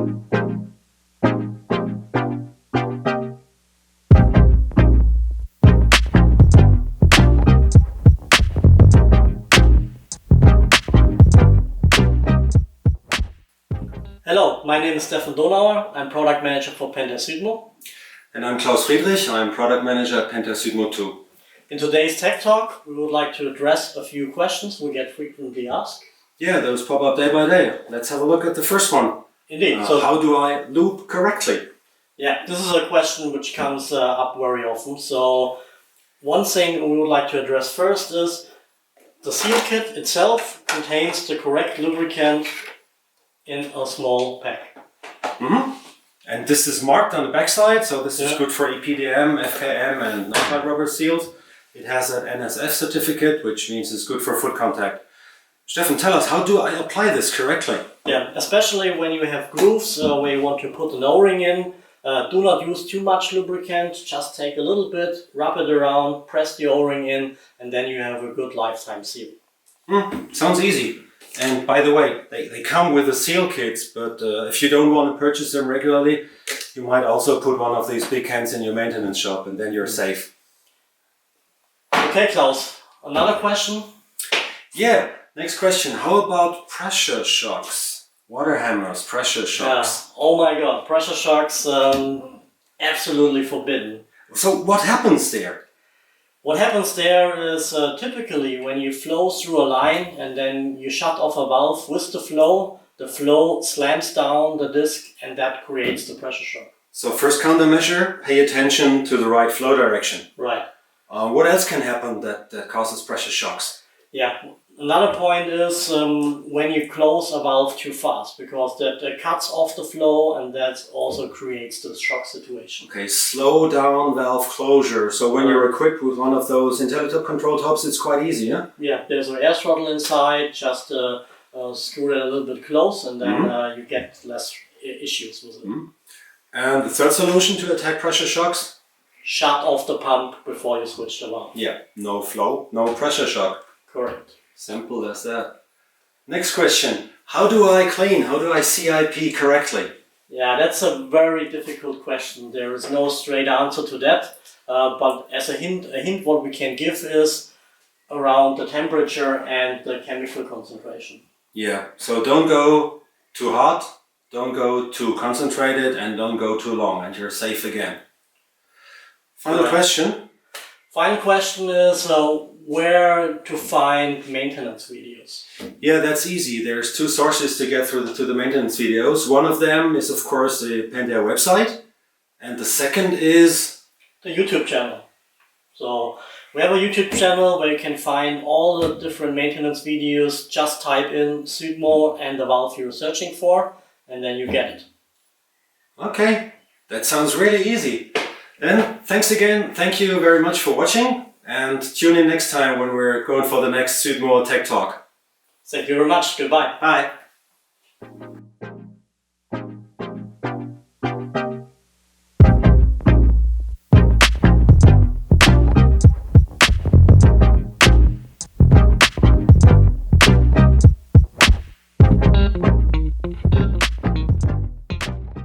Hello, my name is Stefan Donauer. I'm product manager for Pentair Südmo. And I'm Klaus Friedrich. I'm product manager at Pentair Südmo too. In today's Tech Talk, we would like to address a few questions we get frequently asked. Yeah, those pop up day by day. Let's have a look at the first one. Indeed. So how do I lube correctly? Yeah, this is a question which comes up very often. So one thing we would like to address first is the seal kit itself contains the correct lubricant in a small pack. And this is marked on the backside, so this is good for EPDM, FKM and non-pipe rubber seals. It has an NSF certificate, which means it's good for foot contact. Stefan, tell us, how do I apply this correctly? Yeah, especially when you have grooves where you want to put an O-ring in, do not use too much lubricant, just take a little bit, rub it around, press the O-ring in, and then you have a good lifetime seal. Sounds easy. And by the way, they come with the seal kits, but if you don't want to purchase them regularly, you might also put one of these big cans in your maintenance shop and then you're safe. Okay, Klaus, another question? Yeah, next question. How about pressure shocks? Water hammers, pressure shocks. Yeah. Oh my god, pressure shocks, absolutely forbidden. So what happens there? What happens there is typically when you flow through a line and then you shut off a valve with the flow slams down the disc and that creates the pressure shock. So first countermeasure, pay attention to the right flow direction. Right. What else can happen that causes pressure shocks? Yeah. Another point is when you close a valve too fast, because that cuts off the flow and that also creates the shock situation. Okay, slow down valve closure. So when you're equipped with one of those IntelliTop control tops, it's quite easy, yeah? Yeah, there's an air throttle inside, just screw it a little bit close and then you get less issues with it. And the third solution to attack pressure shocks? Shut off the pump before you switch the valve. Yeah, no flow, no pressure shock. Correct. Simple as that. Next question. How do I clean? How do I CIP correctly? Yeah, that's a very difficult question. There is no straight answer to that. But as a hint what we can give is around the temperature and the chemical concentration. Yeah, so don't go too hot, don't go too concentrated, and don't go too long, and you're safe again. Final question. Final question is where to find maintenance videos. Yeah, that's easy. There's two sources to get through to the maintenance videos. One of them is, of course, the Pentair website, and the second is the YouTube channel. So we have a YouTube channel where you can find all the different maintenance videos. Just type in Südmo and the valve you're searching for, and then you get it. Okay, that sounds really easy. Then, thanks again. Thank you very much for watching. And tune in next time when we're going for the next Südmo Tech Talk. Thank you very much. Goodbye. Bye.